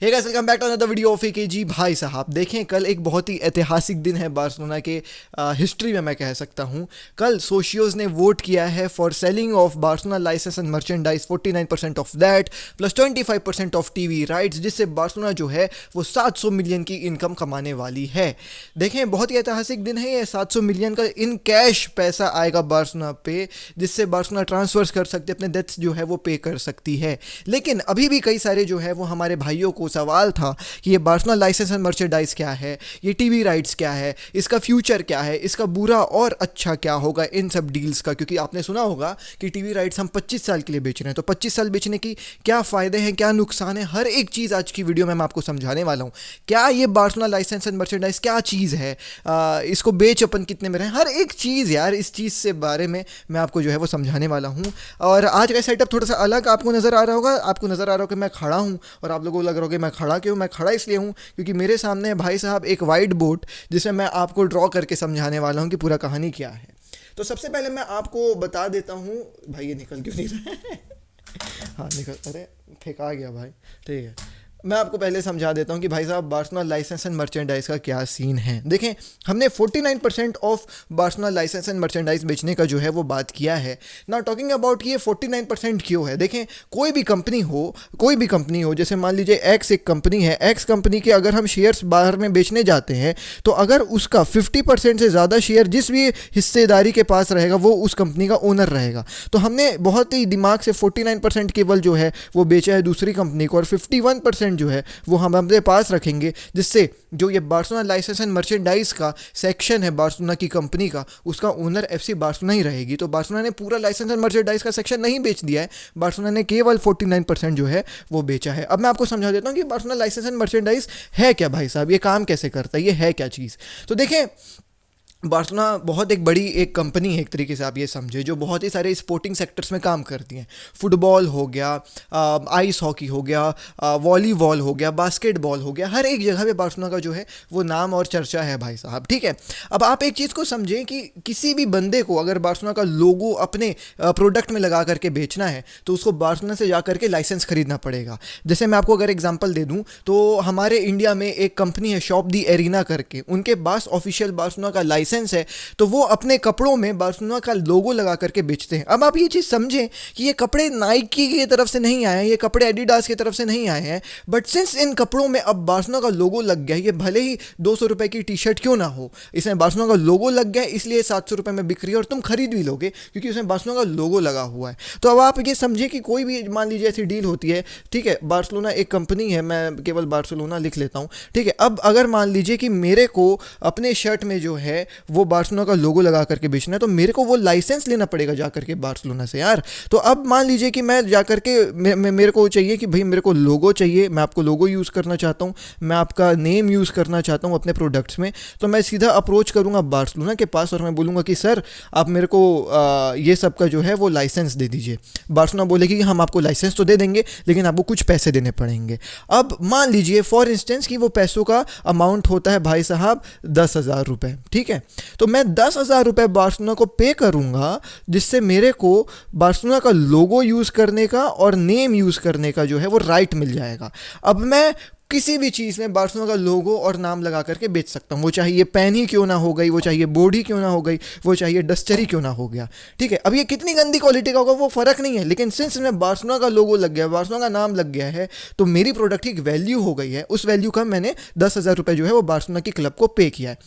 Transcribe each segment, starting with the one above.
Hey guys, welcome back to another video of AKG. भाई साहब देखें, कल एक बहुत ही ऐतिहासिक दिन है बार्सिलोना के हिस्ट्री में, मैं कह सकता हूं। कल सोशियोज ने वोट किया है for selling of Barcelona license and merchandise 49% of that plus 25% of TV rights, जिससे बार्सिलोना जो है वो 700 मिलियन की इनकम कमाने वाली है। देखें, बहुत ही ऐतिहासिक दिन है ये। 700 मिलियन का इन कैश पैसा आएगा बार्सिलोना पे, जिससे बार्सिलोना ट्रांसफर्स कर सकते, अपने डेट्स जो है वो पे कर सकती है। लेकिन अभी भी कई सारे जो है वो हमारे भाइयों को सवाल था कि ये बार्सिलोना लाइसेंस एंड मर्चेंडाइज क्या है, ये टीवी राइट्स क्या है, इसका फ्यूचर क्या है, इसका बुरा और अच्छा क्या होगा इन सब डील्स का। क्योंकि आपने सुना होगा कि टीवी राइट्स हम 25 साल के लिए बेच रहे हैं, तो 25 साल बेचने की क्या फ़ायदे हैं, क्या नुकसान है, हर एक चीज़ आज की वीडियो में मैं आपको समझाने वाला हूँ। क्या ये बार्सिलोना लाइसेंस एंड मर्चेंडाइज क्या चीज़ है, इसको बेच अपन कितने में रहे, हर एक चीज़ यार, इस चीज़ से बारे में मैं आपको जो है वो समझाने वाला हूँ। और आज का सेटअप थोड़ा सा अलग आपको नज़र आ रहा होगा। आपको नज़र आ रहा होगा कि मैं खड़ा हूँ, और आप लोगों को लग रहा होगा कि मैं खड़ा क्यों। मैं खड़ा इसलिए हूँ क्योंकि मेरे सामने भाई साहब एक वाइट बोर्ड, जिसमें मैं आपको ड्रॉ करके समझाने वाला हूँ कि पूरा कहानी क्या है। तो सबसे पहले मैं आपको बता देता हूँ। भाई ये निकल क्यों नहीं रहा है? हाँ निकल, अरे फेंका गया भाई, ठीक है। मैं आपको पहले समझा देता हूँ कि भाई साहब बार्सिलोना लाइसेंस एंड मर्चेंडाइज का क्या सीन है। देखें, हमने 49% of Barcelona license and merchandise बेचने का जो है वो बात किया है। ना टॉकिंग अबाउट ये 49% क्यों है। देखें, कोई भी कंपनी हो, जैसे मान लीजिए एक्स एक कंपनी है, एक्स कंपनी के अगर हम शेयर्स बाहर में बेचने जाते हैं, तो अगर उसका 50% से ज़्यादा शेयर जिस भी हिस्सेदारी के पास रहेगा वो उस कंपनी का ओनर रहेगा। तो हमने बहुत ही दिमाग से 49% केवल जो है वो बेचा है दूसरी कंपनी को, और 51% जो है वो हम अपने पास रखेंगे, जिससे जो ये बार्सिलोना लाइसेंस एंड मर्चेंडाइज का सेक्शन है बार्सिलोना की कंपनी का, उसका ओनर एफसी बार्सिलोना ही रहेगी। तो बार्सिलोना ने पूरा लाइसेंस एंड मर्चेंडाइज का सेक्शन नहीं बेच दिया है, बार्सिलोना ने केवल 49% जो है वो बेचा है। अब मैं आपको समझा देता हूँ कि बार्सिलोना लाइसेंस एंड मर्चेंडाइज है क्या भाई साहब, ये काम कैसे करता है, ये है क्या चीज़। तो देखें, बार्सिलोना बहुत एक बड़ी एक कंपनी है, एक तरीके से आप ये समझे, जो बहुत ही सारे स्पोर्टिंग सेक्टर्स में काम करती हैं। फुटबॉल हो गया, आइस हॉकी हो गया, वॉलीबॉल हो गया, बास्केटबॉल हो गया, हर एक जगह पे बार्सिलोना का जो है वो नाम और चर्चा है भाई साहब, ठीक है। अब आप एक चीज़ को समझें कि किसी भी बंदे को अगर बार्सिलोना का लोगो अपने प्रोडक्ट में लगा करके बेचना है, तो उसको बार्सिलोना से जा करके लाइसेंस खरीदना पड़ेगा। जैसे मैं आपको अगर एग्जाम्पल दे दूँ, तो हमारे इंडिया में एक कंपनी है शॉप दी एरिना करके, उनके पास ऑफिशियल बार्सिलोना का लाइसेंस है, तो वो अपने कपड़ों में बार्सिलोना का लोगो लगा करके बेचते हैं। अब आप ये चीज़ समझें कि ये कपड़े नाइकी की तरफ से नहीं आए हैं, ये कपड़े एडिडास की तरफ से नहीं आए हैं, बट सिंस इन कपड़ों में अब बार्सिलोना का लोगो लग गया है, ये भले ही 200 रुपए की टी शर्ट क्यों ना हो, इसमें बार्सिलोना का लोगो लग गया है, इसलिए 700 रुपए में बिक रही है, और तुम खरीद भी लोगे क्योंकि उसमें बार्सिलोना का लोगो लगा हुआ है। तो अब आप ये समझिए कि कोई भी मान लीजिए ऐसी डील होती है, ठीक है, बार्सिलोना एक कंपनी है, मैं केवल बार्सिलोना लिख लेता हूँ, ठीक है। अब अगर मान लीजिए कि मेरे को अपने शर्ट में जो है वो बार्सिलोना का लोगो लगा करके बेचना है, तो मेरे को वो लाइसेंस लेना पड़ेगा जा करके बार्सिलोना से यार। तो अब मान लीजिए कि मैं जा करके मेरे को चाहिए कि भाई मेरे को लोगो चाहिए, मैं आपको लोगो यूज़ करना चाहता हूँ, मैं आपका नेम यूज़ करना चाहता हूँ अपने प्रोडक्ट्स में, तो मैं सीधा अप्रोच करूँगा बार्सिलोना के पास और मैं बोलूँगा कि सर आप मेरे को ये सब का जो है वो लाइसेंस दे दीजिए। बार्सिलोना बोलेगी कि हम आपको लाइसेंस तो दे देंगे, लेकिन आपको कुछ पैसे देने पड़ेंगे। अब मान लीजिए फॉर इंस्टेंस कि वो पैसों का अमाउंट होता है भाई साहब 10,000 रुपये, ठीक है। तो मैं 10,000 रुपये बार्सिलोना को पे करूंगा, जिससे मेरे को बार्सिलोना का लोगो यूज़ करने का और नेम यूज़ करने का जो है वो राइट मिल जाएगा। अब मैं किसी भी चीज़ में बार्सिलोना का लोगो और नाम लगा करके बेच सकता हूँ, वो चाहिए पेन ही क्यों ना हो गई, वो चाहिए बोर्ड ही क्यों ना हो गई, वो चाहिए डस्टर ही क्यों ना हो गया, ठीक है। अब ये कितनी गंदी क्वालिटी का होगा वो फ़र्क नहीं है, लेकिन सिंस में बार्सिलोना का लोगो लग गया, बार्सिलोना का नाम लग गया है, तो मेरी प्रोडक्ट की एक वैल्यू हो गई है। उस वैल्यू का मैंने 10,000 रुपये जो है वो बार्सिलोना की क्लब को पे किया है।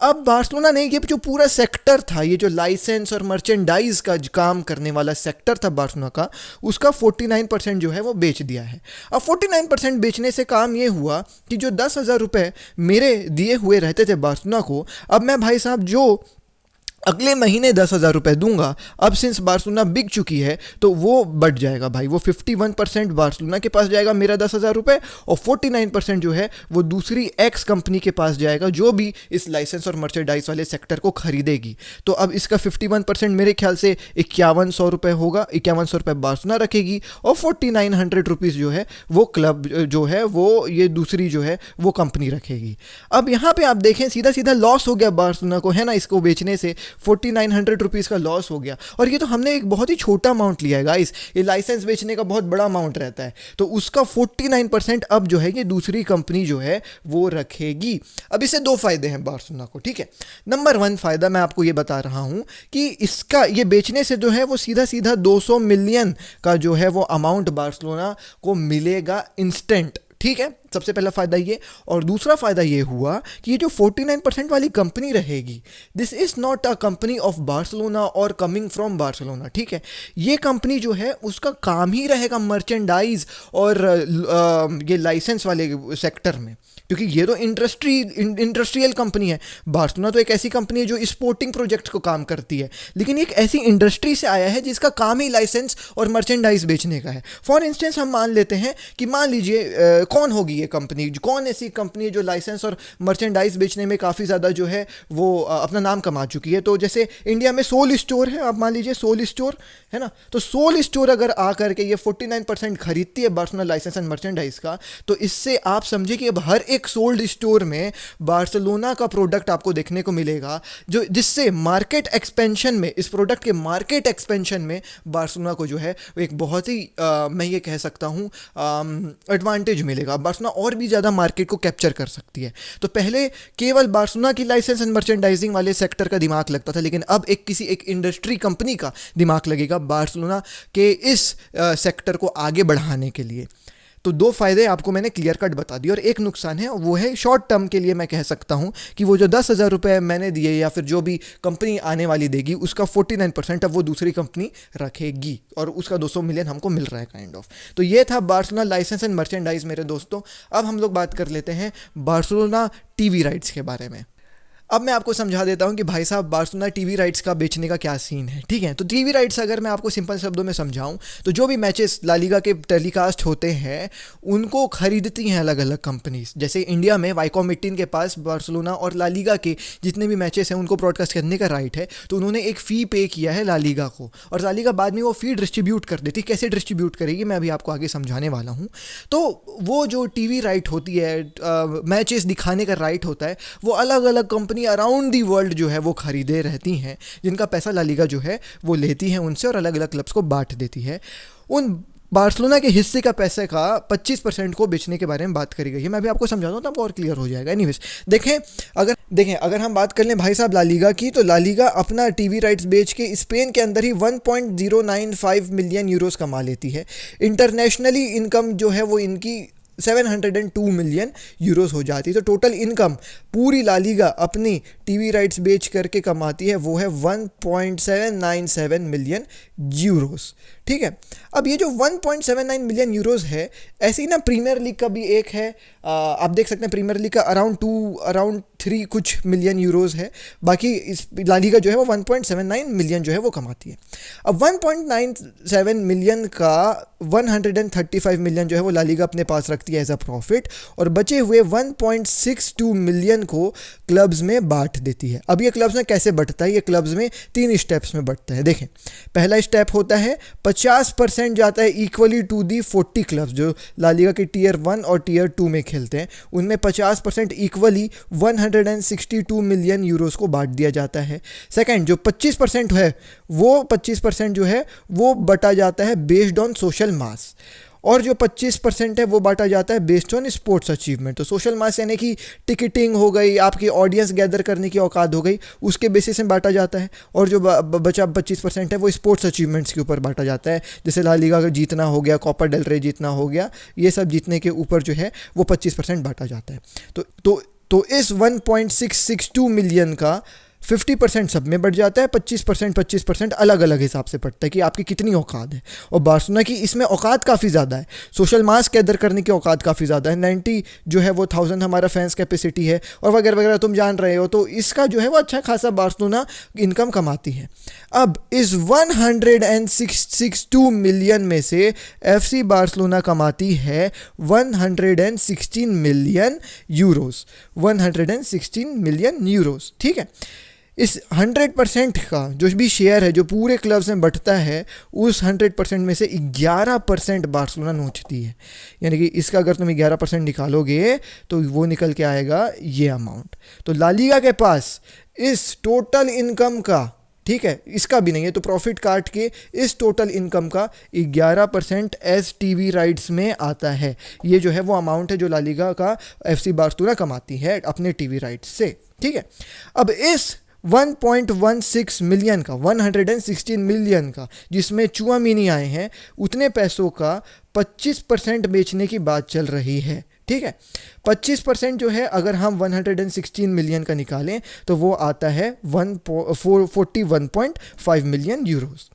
अब बार्सिलोना ने ये जो पूरा सेक्टर था, ये जो लाइसेंस और मर्चेंडाइज का काम करने वाला सेक्टर था बार्सिलोना का, उसका 49% जो है वो बेच दिया है। अब 49% बेचने से काम ये हुआ कि जो 10,000 रुपये मेरे दिए हुए रहते थे बार्सिलोना को, अब मैं भाई साहब जो अगले महीने 10,000 रुपये दूंगा, अब सिंस बार्सिलोना बिक चुकी है तो वो बढ़ जाएगा भाई, वो 51% बार्सिलोना के पास जाएगा मेरा 10,000 रुपये, और 49% जो है वो दूसरी एक्स कंपनी के पास जाएगा जो भी इस लाइसेंस और मर्चेंडाइज वाले सेक्टर को खरीदेगी। तो अब इसका 51% मेरे ख्याल से 5100 रुपये होगा, 5100 रुपये बार्सिलोना रखेगी, और 4900 रुपीज़ जो है वो क्लब जो है वो ये दूसरी जो है वो कंपनी रखेगी। अब यहाँ पे आप देखें सीधा सीधा लॉस हो गया बार्सिलोना को, है ना, इसको बेचने से ₹4900 का लॉस हो गया। और ये तो हमने एक बहुत ही छोटा अमाउंट लिया है गाइस, ये लाइसेंस बेचने का बहुत बड़ा अमाउंट रहता है, तो उसका 49% अब जो है ये दूसरी कंपनी जो है वो रखेगी। अब इससे दो फायदे हैं बार्सिलोना को, ठीक है। नंबर 1 फायदा मैं आपको ये बता रहा हूं कि इसका ये बेचने से जो है वो सीधा सीधा 200 मिलियन का जो है वो अमाउंट बार्सिलोना को मिलेगा इंस्टेंट, ठीक है। सबसे पहला फ़ायदा ये, और दूसरा फ़ायदा ये हुआ कि ये जो 49% वाली कंपनी रहेगी, this is not a company of Barcelona और कमिंग फ्रॉम बार्सिलोना, ठीक है। ये कंपनी जो है उसका काम ही रहेगा मर्चेंडाइज और ये लाइसेंस वाले सेक्टर में, क्योंकि ये तो इंडस्ट्रियल कंपनी है। बार्सिलोना तो एक ऐसी कंपनी है जो स्पोर्टिंग प्रोजेक्ट को काम करती है, लेकिन एक ऐसी इंडस्ट्री से आया है जिसका काम ही लाइसेंस और मर्चेंडाइज बेचने का है। फॉर इंस्टेंस हम मान लेते हैं कि मान लीजिए कौन होगी ये कंपनी, कौन ऐसी कंपनी है जो लाइसेंस और मर्चेंडाइज बेचने में काफ़ी ज़्यादा जो है वो अपना नाम कमा चुकी है। तो जैसे इंडिया में सोल स्टोर है, आप मान लीजिए सोल स्टोर है ना, तो सोल स्टोर अगर आकर के ये 49% खरीदती है बार्सिलोना लाइसेंस एंड मर्चेंडाइज का, तो इससे आप समझे कि अब हर एक सोल्ड स्टोर में बार्सिलोना का प्रोडक्ट आपको देखने को मिलेगा, जो जिससे मार्केट एक्सपेंशन में, इस प्रोडक्ट के मार्केट एक्सपेंशन में बार्सिलोना को जो है वो एक बहुत ही मैं ये कह सकता हूँ एडवांटेज मिलेगा। बार्सिलोना और भी ज़्यादा मार्केट को कैप्चर कर सकती है। तो पहले केवल बार्सिलोना की लाइसेंस एंड मर्चेंडाइजिंग वाले सेक्टर का दिमाग लगता था, लेकिन अब किसी एक इंडस्ट्री कंपनी का दिमाग लगेगा बार्सिलोना के इस सेक्टर को आगे बढ़ाने के लिए। तो दो फायदे आपको मैंने क्लियर कट बता दिए, और एक नुकसान है, वो है शॉर्ट टर्म के लिए मैं कह सकता हूं कि वो जो 10,000 रुपये मैंने दिए या फिर जो भी कंपनी आने वाली देगी उसका 49% अब वो दूसरी कंपनी रखेगी, और उसका 200 मिलियन हमको मिल रहा है काइंड ऑफ। तो ये था बार्सिलोना लाइसेंस एंड मर्चेंडाइज मेरे दोस्तों। अब हम लोग बात कर लेते हैं बार्सिलोना टीवी राइट्स के बारे में। अब मैं आपको समझा देता हूं कि भाई साहब बार्सिलोना टीवी राइट्स का बेचने का क्या सीन है, ठीक है। तो टीवी राइट्स अगर मैं आपको सिंपल शब्दों में समझाऊं तो जो भी मैचेस ला लीगा के टेलीकास्ट होते हैं उनको खरीदती हैं अलग अलग कंपनीज। जैसे इंडिया में वाइकॉम 18 के पास बार्सिलोना और ला लीगा के जितने भी मैचेस हैं उनको ब्रॉडकास्ट करने का राइट है, तो उन्होंने एक फ़ी पे किया है ला लीगा को, और ला लीगा बाद में वो फ़ी डिस्ट्रीब्यूट कर देती। कैसे डिस्ट्रीब्यूट करेगी मैं अभी आपको आगे समझाने वाला हूँ। तो वो जो टीवी राइट होती है, मैचेस दिखाने का राइट होता है, वो अलग अलग कंपनी अराउंड दी वर्ल्ड जो है वो खरीदे रहती हैं, जिनका पैसा ला लीगा जो है वो लेती है उनसे और अलग अलग क्लब्स को बांट देती है। उन बार्सिलोना के हिस्से का पैसे का 25% को बेचने के बारे में बात करी गई है। मैं भी आपको समझाता हूँ तो आपको और क्लियर हो जाएगा। एनीवेज देखें अगर हम बात कर लें भाई साहब ला लीगा की, तो ला लीगा अपना टीवी राइट्स बेच के स्पेन के अंदर ही 1.095 मिलियन यूरोस कमा लेती है। इंटरनेशनली इनकम जो है वो इनकी 702 मिलियन यूरोस हो जाती है। तो टोटल इनकम पूरी ला लीगा अपनी टीवी राइट्स बेच करके कमाती है वो है 1.797 मिलियन यूरोस, ठीक है। अब ये जो 1.79 मिलियन यूरोस है, ऐसे ही ना प्रीमियर लीग का भी एक है, आप देख सकते हैं प्रीमियर लीग का अराउंड 3 कुछ मिलियन यूरोस है। बाकी इस ला लीगा जो है वो 1.79 मिलियन जो है वो कमाती है। अब 1.97 मिलियन का 135 मिलियन जो है वो ला लीगा अपने पास रखती है एज अ प्रॉफिट, और बचे हुए 1.62 मिलियन को क्लब्स में बांट देती है। अब ये क्लब्स में कैसे बढ़ता है? ये क्लब्स में 3 स्टेप्स में बढ़ता है। देखें, पहला स्टेप होता है 50% जाता है इक्वली टू दी 40 क्लब्स जो ला लीगा के टियर 1 और टियर 2 में खेलते हैं, उनमें 50% इक्वली 162 मिलियन यूरोस को बांट दिया जाता है। सेकंड, जो 25% है वो 25% जो है वो बटा जाता है बेस्ड ऑन सोशल मास, और जो 25% है वो बांटा जाता है बेस्ड ऑन स्पोर्ट्स अचीवमेंट। तो सोशल मास यानी कि टिकटिंग हो गई, आपकी ऑडियंस गैदर करने की औकात हो गई, उसके बेसिस में बांटा जाता है। और जो बचा 25% है वो स्पोर्ट्स अचीवमेंट्स के ऊपर बांटा जाता है, जैसे ला लीगा का जीतना हो गया, कोपा डेल रे जीतना हो गया, ये सब जीतने के ऊपर जो है वो 25% बांटा जाता है। तो इस 1.662 मिलियन का 50% सब में बढ़ जाता है, 25% अलग अलग हिसाब से बढ़ता है कि आपकी कितनी औकात है। और बार्सिलोना की इसमें औकात काफ़ी ज़्यादा है, सोशल मास गैदर करने की औकात काफ़ी ज़्यादा है। 90 जो है वो 1000 हमारा फैंस कैपेसिटी है, और वगैरह वगैरह तुम जान रहे हो। तो इसका जो है वो अच्छा खासा बार्सिलोना इनकम कमाती है। अब इस 162 मिलियन में से FC बार्सिलोना कमाती है 116 मिलियन यूरोस, 116 मिलियन यूरोस, ठीक है। इस 100% का जो भी शेयर है जो पूरे क्लब्स में बढ़ता है, उस 100% में से 11% बार्सिलोना नोचती है। यानी कि इसका अगर तुम 11% निकालोगे तो वो निकल के आएगा ये अमाउंट। तो ला लीगा के पास इस टोटल इनकम का, ठीक है, इसका भी नहीं है तो प्रॉफिट काट के इस टोटल इनकम का 11% एस टीवी राइट्स में आता है। ये जो है वो अमाउंट है जो ला लीगा का एफसी बार्सिलोना कमाती है अपने टीवी राइट्स से, ठीक है। अब इस 1.16 मिलियन का, 116 मिलियन का जिसमें चुआमीनी आए हैं, उतने पैसों का 25% बेचने की बात चल रही है, ठीक है। 25% जो है अगर हम 116 मिलियन का निकालें तो वो आता है 41.5 मिलियन यूरोस।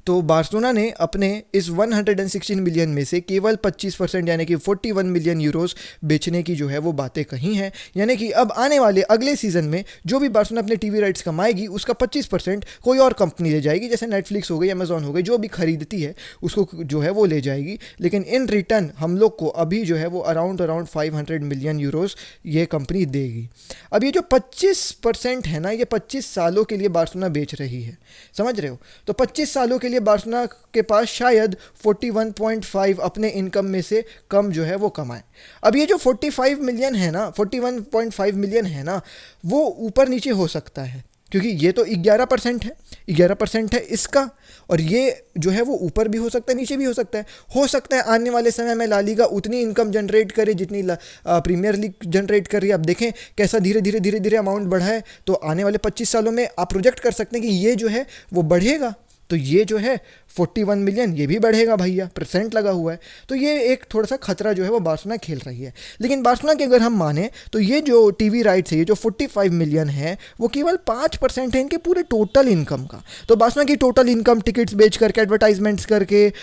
तो बार्सिलोना ने अपने इस 116 मिलियन में से केवल 25% यानी कि 41 मिलियन यूरोस बेचने की जो है वो बातें कही हैं। यानी कि अब आने वाले अगले सीज़न में जो भी बार्सिलोना अपने टीवी राइट्स कमाएगी उसका 25% कोई और कंपनी ले जाएगी, जैसे नेटफ्लिक्स हो गई, अमेजॉन हो गई, जो भी खरीदती है उसको जो है वो ले जाएगी। लेकिन इन रिटर्न हम लोग को अभी जो है वो अराउंड 500 मिलियन यूरोस ये कंपनी देगी। अब ये जो 25% है ना, ये 25 सालों के लिए बार्सिलोना बेच रही है, समझ रहे हो। तो 25 सालों के लिए बार्सिलोना के पास शायद 41.5 अपने इनकम में से कम जो है वो कमाए। अब ये जो 45 मिलियन है ना, 41.5 मिलियन है ना, वो ऊपर नीचे हो सकता है क्योंकि ये तो 11% है, 11% है इसका, और ये जो है वो ऊपर भी हो सकता है नीचे भी हो सकता है। हो सकता है आने वाले समय में ला लीगा उतनी इनकम जनरेट करे जितनी प्रीमियर लीग जनरेट कर रही है। अब देखें कैसा धीरे धीरे धीरे धीरे अमाउंट बढ़ा है, तो आने वाले 25 सालों में आप प्रोजेक्ट कर सकते हैं कि ये जो है वो बढ़ेगा। तो ये जो है 41 मिलियन ये भी बढ़ेगा भैया, परसेंट लगा हुआ है। तो ये एक थोड़ा सा खतरा जो है वो बार्सिलोना खेल रही है। लेकिन बार्सिलोना के अगर हम माने तो ये जो टीवी राइट्स है, ये जो 45 मिलियन है, वो केवल 5% है इनके पूरे टोटल इनकम का। तो बार्सिलोना की टोटल इनकम टिकट्स बेच करके, एडवर्टाइजमेंट्स करके,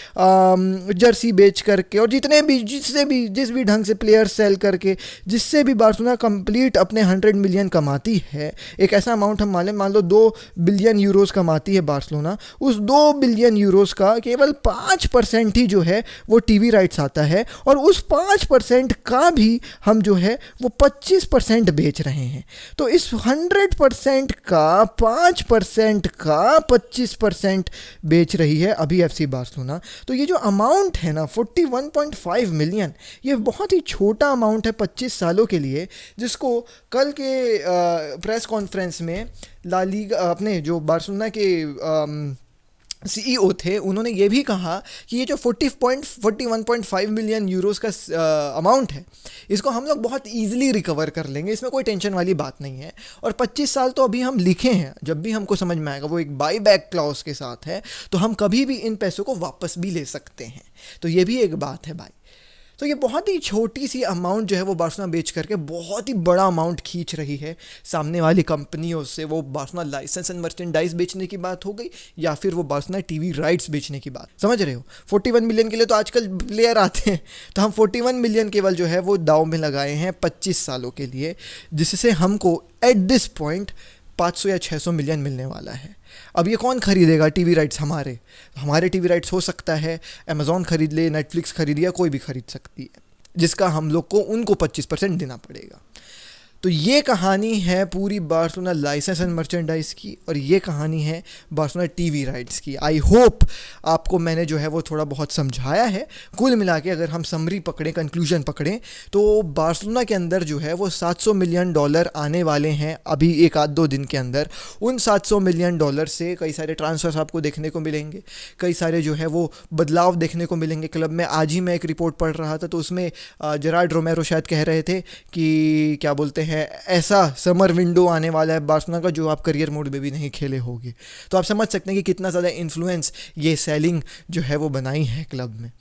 जर्सी बेच करके, और जिस भी ढंग से प्लेयर सेल करके, जिससे भी बार्सिलोना कंप्लीट अपने 100 मिलियन कमाती है, एक ऐसा अमाउंट हम मान लो 2 बिलियन यूरोस कमाती है बार्सिलोना, उस 2 बिलियन यूरोस का केवल 5% ही जो है वो टीवी राइट्स आता है, और उस 5% का भी हम जो है वो 25% बेच रहे हैं। तो इस 100% का 5% का 25% बेच रही है अभी एफसी बार्सिलोना। तो ये जो अमाउंट है ना 41.5 मिलियन, ये बहुत ही छोटा अमाउंट है 25 सालों के लिए, जिसको कल के प्रेस कॉन्फ्रेंस में ला लीगा अपने जो बार्सिलोना के सीईओ थे, उन्होंने ये भी कहा कि ये जो 41.5 मिलियन यूरोस का अमाउंट है, इसको हम लोग बहुत इजीली रिकवर कर लेंगे, इसमें कोई टेंशन वाली बात नहीं है। और 25 साल तो अभी हम लिखे हैं, जब भी हमको समझ में आएगा वो एक बाई बैक क्लॉज के साथ है, तो हम कभी भी इन पैसों को वापस भी ले सकते हैं। तो ये भी एक बात है भाई। तो ये बहुत ही छोटी सी अमाउंट जो है वो बार्सिलोना बेच करके बहुत ही बड़ा अमाउंट खींच रही है सामने वाली कंपनियों से। वो बार्सिलोना लाइसेंस एंड मर्चेंडाइज बेचने की बात हो गई, या फिर वो बार्सिलोना टीवी राइट्स बेचने की बात, समझ रहे हो। 41 मिलियन के लिए तो आजकल प्लेयर आते हैं, तो हम 41 मिलियन केवल जो है वो दाव में लगाए हैं 25 सालों के लिए, जिससे हमको एट दिस पॉइंट 500 या 600 मिलियन मिलने वाला है। अब ये कौन खरीदेगा टीवी राइट्स? हमारे टीवी राइट्स हो सकता है अमेजॉन खरीद ले, नेटफ्लिक्स खरीद, या कोई भी खरीद सकती है, जिसका हम लोग को उनको 25% देना पड़ेगा। तो ये कहानी है पूरी बार्सिलोना लाइसेंस एंड मर्चेंडाइज की, और ये कहानी है बार्सिलोना टीवी राइट्स की। आई होप आपको मैंने जो है वो थोड़ा बहुत समझाया है। कुल मिला के अगर हम समरी पकड़ें, कंक्लूजन पकड़ें, तो बार्सिलोना के अंदर जो है वो $700 मिलियन आने वाले हैं अभी 1-2 दिन के अंदर। उन $700 मिलियन से कई सारे ट्रांसफर्स आपको देखने को मिलेंगे, कई सारे जो है वो बदलाव देखने को मिलेंगे क्लब में। आज ही मैं एक रिपोर्ट पढ़ रहा था, तो उसमें जेरार्ड रोमेरो शायद कह रहे थे कि क्या बोलते हैं, ऐसा समर विंडो आने वाला है बार्सिलोना का जो आप करियर मोड में भी नहीं खेले होगे। तो आप समझ सकते हैं कि कितना ज़्यादा इन्फ्लुएंस ये सेलिंग जो है वो बनाई है क्लब में।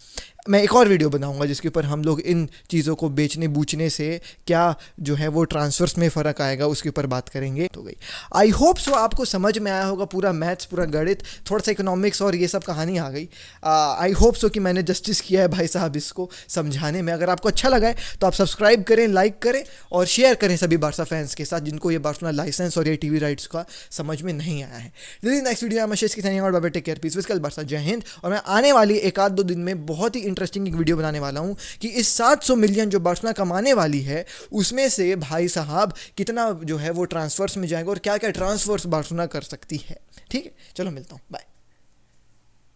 मैं एक और वीडियो बनाऊंगा जिसके ऊपर हम लोग इन चीज़ों को बेचने बूचने से क्या जो है वो ट्रांसफर्स में फ़र्क आएगा उसके ऊपर बात करेंगे। तो गई, आई होप सो आपको समझ में आया होगा पूरा मैथ्स, पूरा गणित, थोड़ा सा इकोनॉमिक्स और ये सब कहानी आ गई। आई होप सो कि मैंने जस्टिस किया है भाई साहब इसको समझाने में। अगर आपको अच्छा लगा है तो आप सब्सक्राइब करें, लाइक करें और शेयर करें सभी बार्सा फैंस के साथ जिनको ये बार्सिलोना लाइसेंस और ये टीवी राइट्स का समझ में नहीं आया है। नेक्स्ट वीडियो में शेष की signing out, bye bye, take care, peace, कल बार्सा, जय हिंद। और मैं आने वाली 1-2 दिन में बहुत ही इंटरेस्टिंग एक वीडियो बनाने वाला हूं कि इस 700 मिलियन जो बार्सिलोना कमाने वाली है उसमें से भाई साहब कितना जो है वो ट्रांसफर्स में जाएगा और क्या क्या ट्रांसफर्स बार्सिलोना कर सकती है। ठीक है, चलो मिलता हूं, बाय।